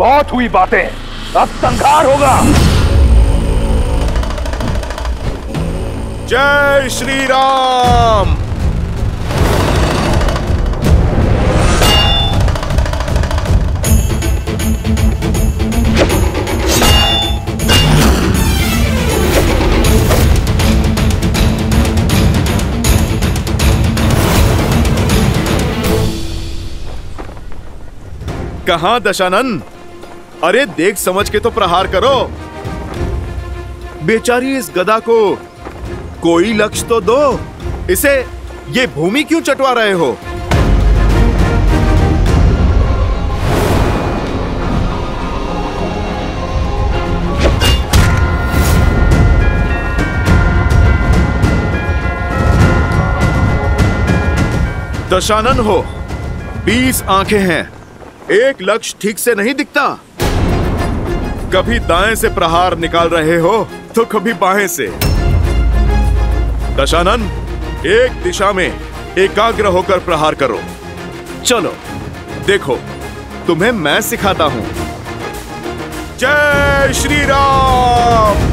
बहुत हुई बातें, अब संहार होगा। जय श्री राम। कहां दशानन? अरे देख समझ के तो प्रहार करो। बेचारी इस गदा को कोई लक्ष्य तो दो। इसे ये भूमि क्यों चटवा रहे हो? दशानन हो, 20 आंखें हैं, एक लक्ष्य ठीक से नहीं दिखता। कभी दाएं से प्रहार निकाल रहे हो तो कभी बाएं से। दशानन, एक दिशा में एकाग्र होकर प्रहार करो। चलो देखो, तुम्हें मैं सिखाता हूं। जय श्री राम।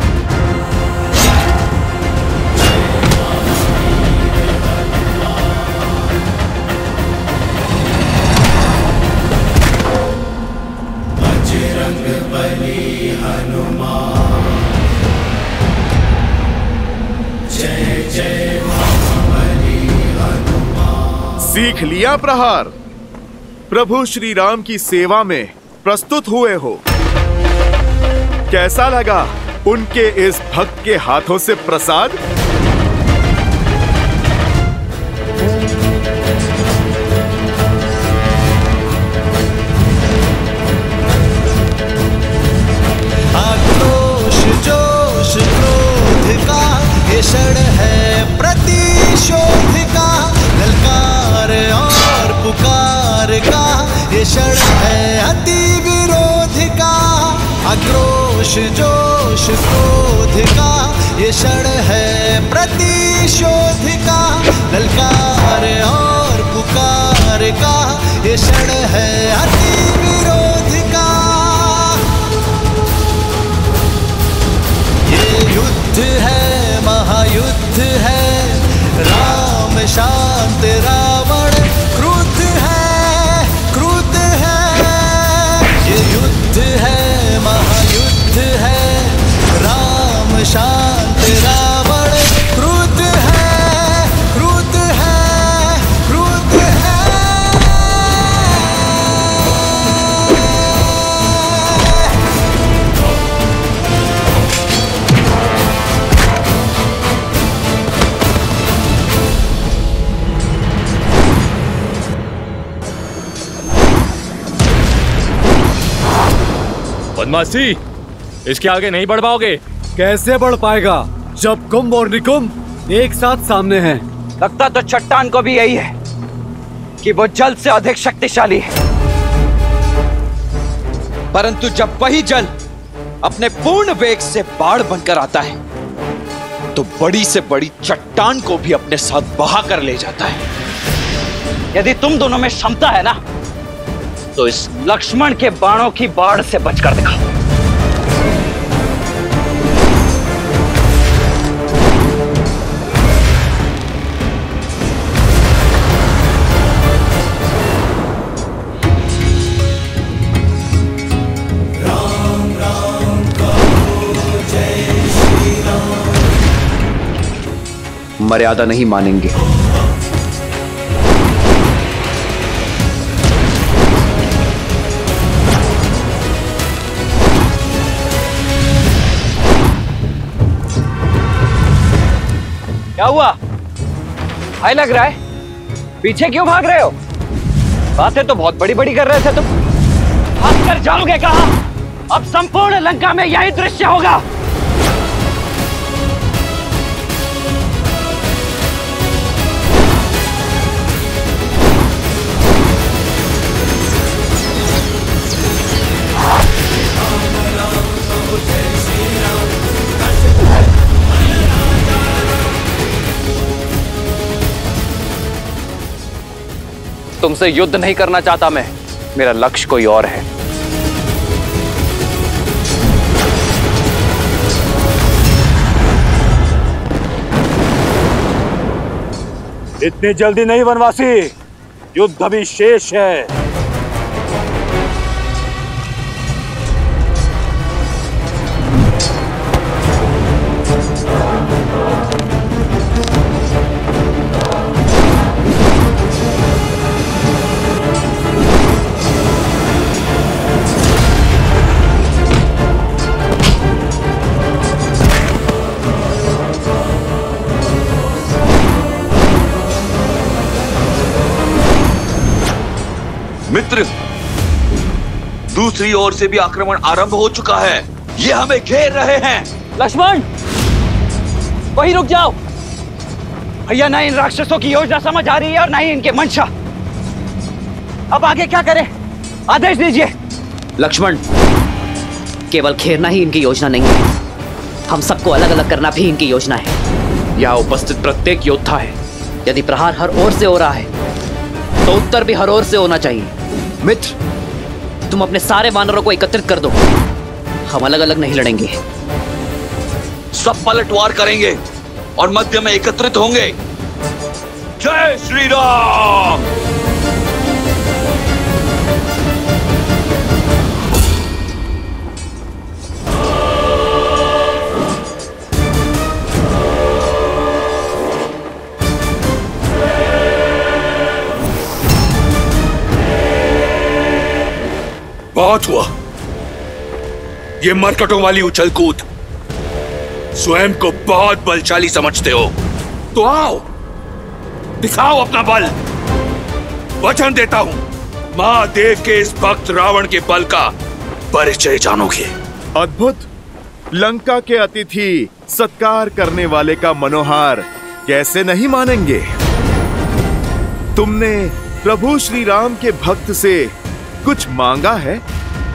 बली हनुमान, जय जय बली हनुमान। सीख लिया प्रहार? प्रभु श्री राम की सेवा में प्रस्तुत हुए हो। कैसा लगा उनके इस भक्त के हाथों से प्रसाद? जोश क्रोध का ये क्षण है प्रतिशोध का, ललकार और पुकार का ये क्षण है अति विरोध का। आक्रोश जोश क्रोध का ये क्षण है प्रतिशोध का, ललकार और पुकार का ये क्षण है अति विरोध का। युद्ध है, महायुद्ध है, राम शांत रावण क्रुद्ध है, क्रुद्ध है। ये युद्ध है, महायुद्ध है, राम शांत रावण क्रुद्ध है, क्रुद्ध है, क्रुद्ध है। बदमाशी, इसके आगे नहीं बढ़ पाओगे। कैसे बढ़ पाएगा जब कुंभ और निकुंभ एक साथ सामने हैं? लगता तो चट्टान को भी यही है कि वो जल से अधिक शक्तिशाली है, परंतु जब वही जल अपने पूर्ण वेग से बाढ़ बनकर आता है तो बड़ी से बड़ी चट्टान को भी अपने साथ बहा कर ले जाता है। यदि तुम दोनों में क्षमता है ना, तो इस लक्ष्मण के बाणों की बाढ़ से बचकर दिखाओ। राम राम कहो, जय श्री राम। मर्यादा नहीं मानेंगे। क्या हुआ? हाय लग रहा है, पीछे क्यों भाग रहे हो? बातें तो बहुत बड़ी बड़ी कर रहे थे तुम। भाग कर जाओगे कहां? अब संपूर्ण लंका में यही दृश्य होगा। तुमसे युद्ध नहीं करना चाहता मैं, मेरा लक्ष्य कोई और है। इतनी जल्दी नहीं वनवासी, युद्ध अभी शेष है। मित्र, दूसरी ओर से भी आक्रमण आरंभ हो चुका है। ये हमें घेर रहे हैं। लक्ष्मण, वहीं रुक जाओ। भैया, ना इन राक्षसों की योजना समझ आ रही है और ना ही इनके मंशा। अब आगे क्या करें, आदेश दीजिए। लक्ष्मण, केवल घेरना ही इनकी योजना नहीं है, हम सबको अलग अलग करना भी इनकी योजना है। यहाँ उपस्थित प्रत्येक योद्धा है, यदि प्रहार हर ओर से हो रहा है तो उत्तर भी हर ओर से होना चाहिए। मित्र, तुम अपने सारे वानरों को एकत्रित कर दो, हम अलग अलग नहीं लड़ेंगे। सब पलटवार करेंगे और मध्य में एकत्रित होंगे। जय श्री राम। बहुत हुआ, ये मरकटों वाली उछल कूद। स्वयं को बहुत बलशाली समझते हो तो आओ, दिखाओ अपना बल। वचन देता हूं, महादेव के इस भक्त रावण के बल का परिचय जानोगे। अद्भुत। लंका के अतिथि सत्कार करने वाले का मनोहार कैसे नहीं मानेंगे। तुमने प्रभु श्री राम के भक्त से कुछ मांगा है,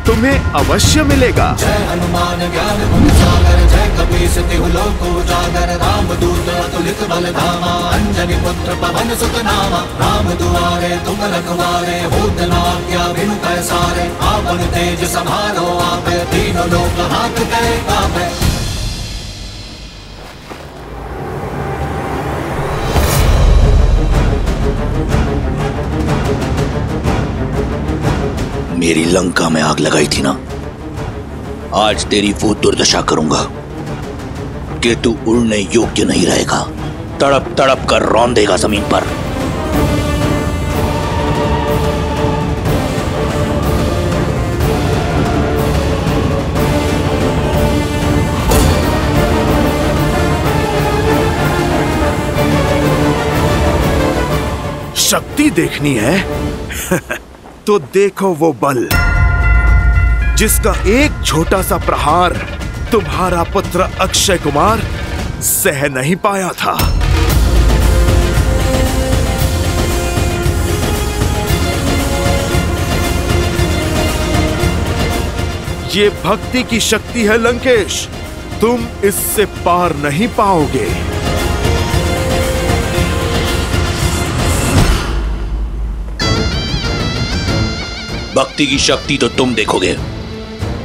तुम्हें अवश्य मिलेगा। जय हनुमान ज्ञान गुण सागर, जय कपीस तिहु लोक उजागर, राम दूत अतुलित बल धामा, अंजनी पुत्र पवन सुत नामा। राम दुआरे तुम रखवारे, होत न आज्ञा बिनु पैसारे। आपन तेज समारो आपे, तीनों लोक हाथ गए कापे। मेरी लंका में आग लगाई थी ना, आज तेरी वो दुर्दशा करूंगा कि तू उड़ने योग्य नहीं रहेगा। तड़प तड़प कर रौंदेगा जमीन पर। शक्ति देखनी है तो देखो वो बल जिसका एक छोटा सा प्रहार तुम्हारा पुत्र अक्षय कुमार सह नहीं पाया था। ये भक्ति की शक्ति है लंकेश, तुम इससे पार नहीं पाओगे। भक्ति की शक्ति तो तुम देखोगे,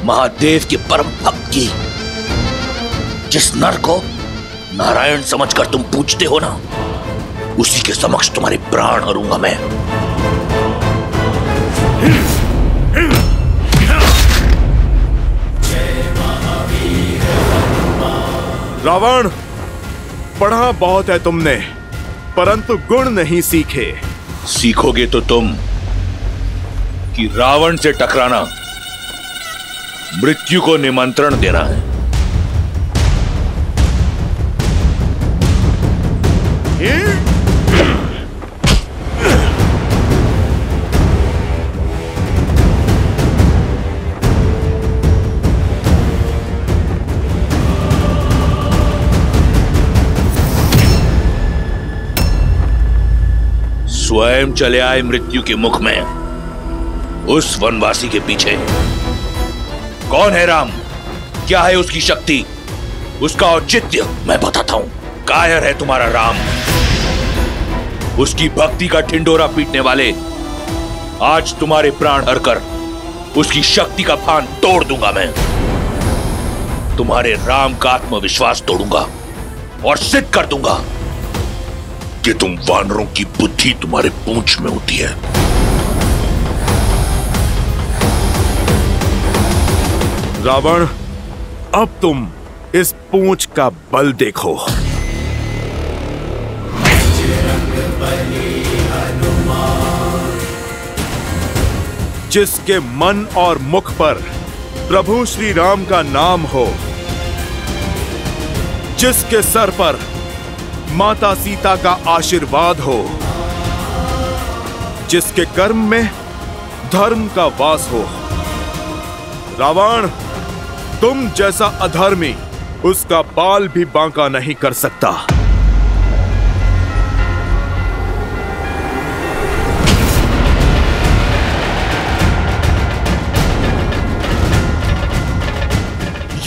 महादेव के परम भक्त की। जिस नर को नारायण समझकर तुम पूजते हो ना, उसी के समक्ष तुम्हारे प्राण हरूंगा मैं। रावण, पढ़ा बहुत है तुमने, परंतु गुण नहीं सीखे। सीखोगे तो तुम कि रावण से टकराना मृत्यु को निमंत्रण देना है। स्वयं चले आए मृत्यु के मुख में, उस वनवासी के पीछे। कौन है राम, क्या है उसकी शक्ति, उसका औचित्य मैं बताता हूं। कायर है तुम्हारा राम, उसकी भक्ति का ढिंडोरा पीटने वाले आज तुम्हारे प्राण हरकर उसकी शक्ति का फान तोड़ दूंगा मैं। तुम्हारे राम का आत्मविश्वास तोड़ूंगा और सिद्ध कर दूंगा कि तुम वानरों की बुद्धि तुम्हारे पूंछ में होती है। रावण, अब तुम इस पूंछ का बल देखो। जिसके मन और मुख पर प्रभु श्री राम का नाम हो, जिसके सर पर माता सीता का आशीर्वाद हो, जिसके कर्म में धर्म का वास हो। रावण, तुम जैसा अधर्मी उसका बाल भी बांका नहीं कर सकता।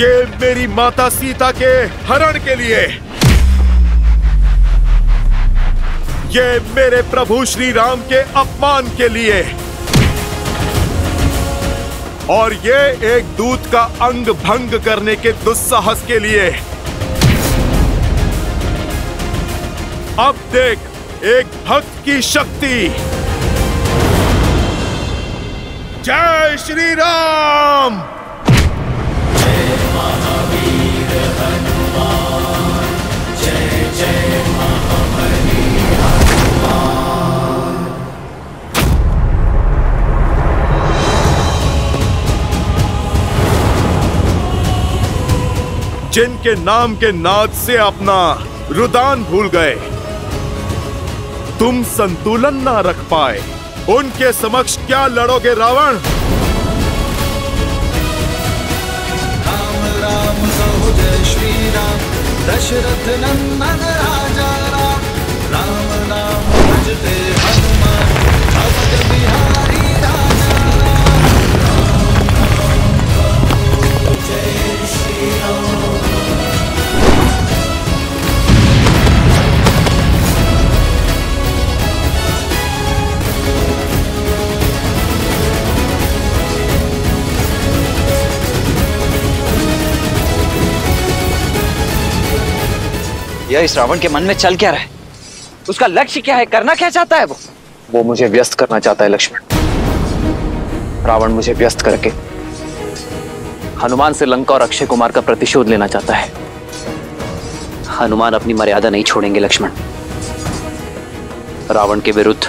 ये मेरी माता सीता के हरण के लिए, ये मेरे प्रभु श्री राम के अपमान के लिए, और ये एक दूत का अंग भंग करने के दुस्साहस के लिए। अब देख एक भक्त की शक्ति। जय श्री राम। जय महावीर हनुमान, जय जय महाबली हनुमान। जिनके नाम के नाद से अपना रुदान भूल गए, तुम संतुलन ना रख पाए, उनके समक्ष क्या लड़ोगे रावण? राम राम कहो जय श्री राम, दशरथ नंदन राजा राम। राम नाम भजते हनुमान, अवध बिहारी राजा राम। जय श्री राम। यह इस रावण के मन में चल क्या रहा है? उसका लक्ष्य क्या है? करना क्या चाहता है वो मुझे व्यस्त करना चाहता है लक्ष्मण। रावण मुझे व्यस्त करके हनुमान से लंका और अक्षय कुमार का प्रतिशोध लेना चाहता है। हनुमान अपनी मर्यादा नहीं छोड़ेंगे लक्ष्मण। रावण के विरुद्ध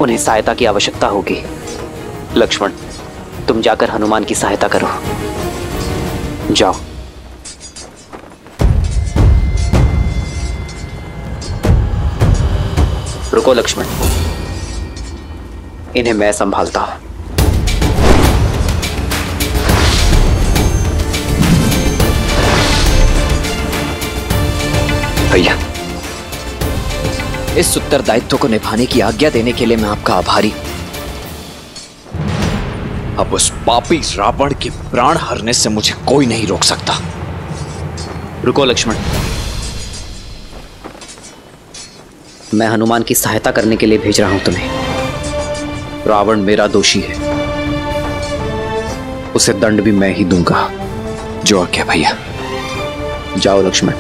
उन्हें सहायता की आवश्यकता होगी। लक्ष्मण, तुम जाकर हनुमान की सहायता करो। जाओ। रुको लक्ष्मण, इन्हें मैं संभालता हूं। भैया, इस उत्तरदायित्व को निभाने की आज्ञा देने के लिए मैं आपका आभारी। अब उस पापी रावण के प्राण हरने से मुझे कोई नहीं रोक सकता। रुको लक्ष्मण, मैं हनुमान की सहायता करने के लिए भेज रहा हूं तुम्हें। रावण मेरा दोषी है, उसे दंड भी मैं ही दूंगा। जो आज्ञा भैया। जाओ लक्ष्मण।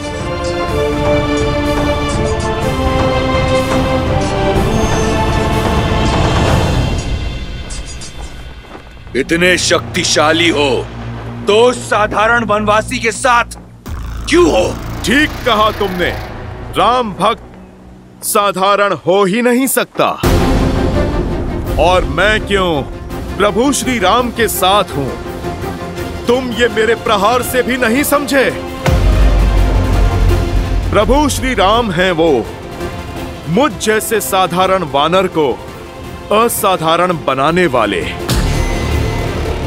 इतने शक्तिशाली हो तो साधारण वनवासी के साथ क्यों हो? ठीक कहा तुमने। राम भक्त साधारण हो ही नहीं सकता। और मैं क्यों प्रभु श्री राम के साथ हूं, तुम ये मेरे प्रहार से भी नहीं समझे। प्रभु श्री राम हैं वो, मुझ जैसे साधारण वानर को असाधारण बनाने वाले,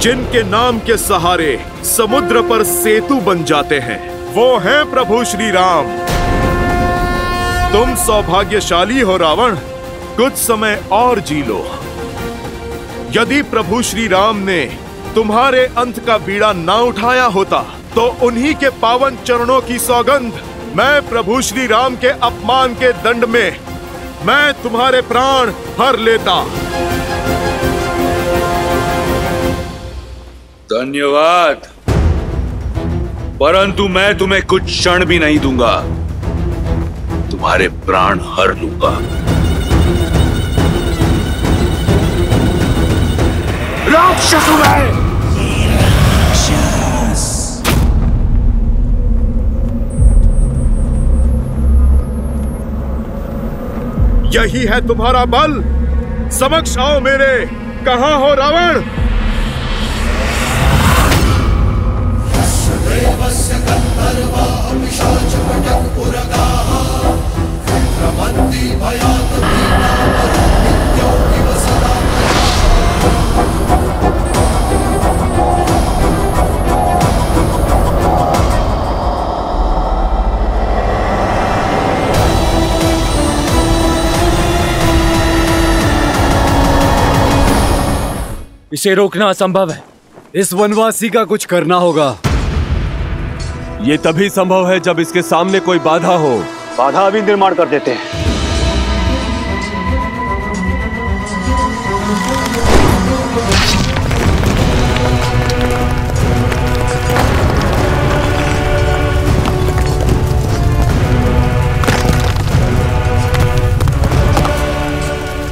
जिनके नाम के सहारे समुद्र पर सेतु बन जाते हैं, वो हैं प्रभु श्री राम। तुम सौभाग्यशाली हो रावण, कुछ समय और जी लो। यदि प्रभु श्री राम ने तुम्हारे अंत का बीड़ा ना उठाया होता तो उन्हीं के पावन चरणों की सौगंध, मैं प्रभु श्री राम के अपमान के दंड में मैं तुम्हारे प्राण हर लेता। धन्यवाद, परंतु मैं तुम्हें कुछ क्षण भी नहीं दूंगा। तुम तुम्हारे प्राण हर लूंगा। राक्षस हूं मैं। यही है तुम्हारा बल? समक्ष आओ मेरे। कहां हो रावण? इसे रोकना असंभव है। इस वनवासी का कुछ करना होगा। ये तभी संभव है जब इसके सामने कोई बाधा हो। बाधा अभी निर्माण कर देते हैं।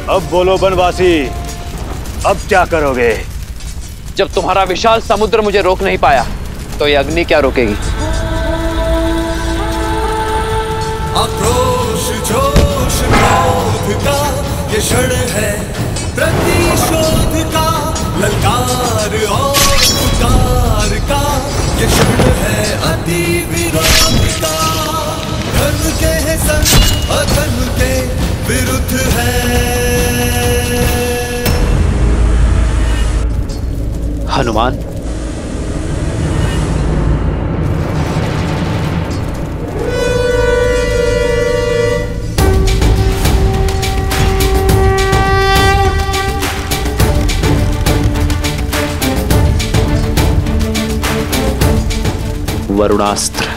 अब बोलो वनवासी, अब क्या करोगे? जब तुम्हारा विशाल समुद्र मुझे रोक नहीं पाया तो ये अग्नि क्या रोकेगी? आक्रोश जोश क्रोध का ये क्षण है, प्रतिशोध का ललकार और पुकार का ये क्षण है, अति विरोध का। धर्म के है संग अधर्म के विरुद्ध है। हनुमान, वरुणास्त्र।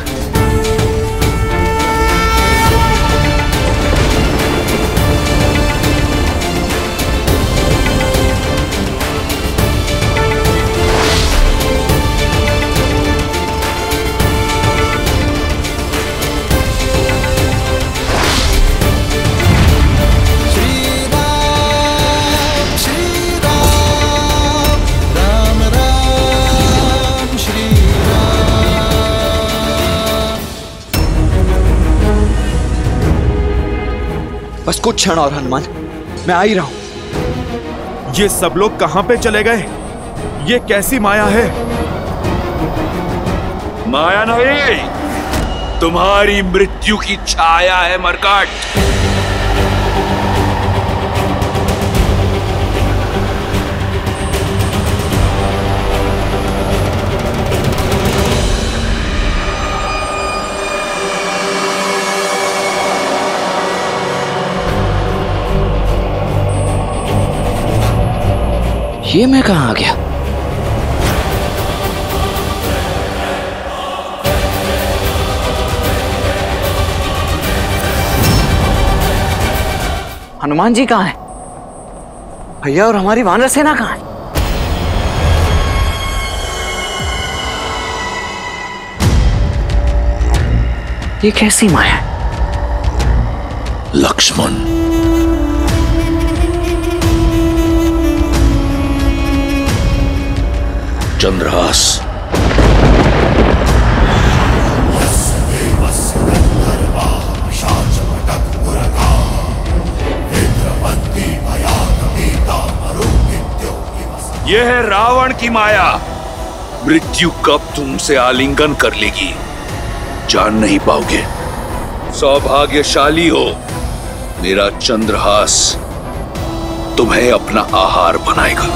बस कुछ क्षण और हनुमान, मैं आ ही रहा हूं। ये सब लोग कहां पे चले गए? ये कैसी माया है? माया नहीं, तुम्हारी मृत्यु की छाया है मरकट। ये मैं कहां आ गया? हनुमान जी कहां है? भैया और हमारी वानर सेना कहां है? ये कैसी माया है? लक्ष्मण, चंद्रहास, यह है रावण की माया। मृत्यु कब तुमसे आलिंगन कर लेगी जान नहीं पाओगे। सौभाग्यशाली हो, मेरा चंद्रहास तुम्हें अपना आहार बनाएगा।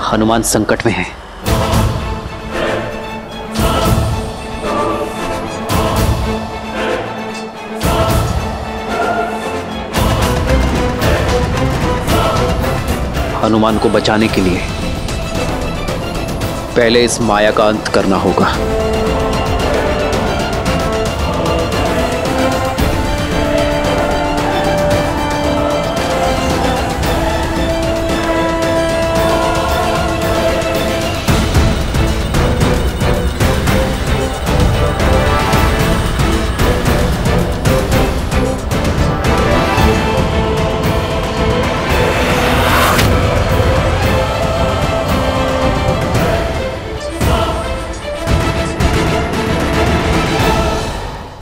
हनुमान संकट में है। हनुमान को बचाने के लिए पहले इस माया का अंत करना होगा।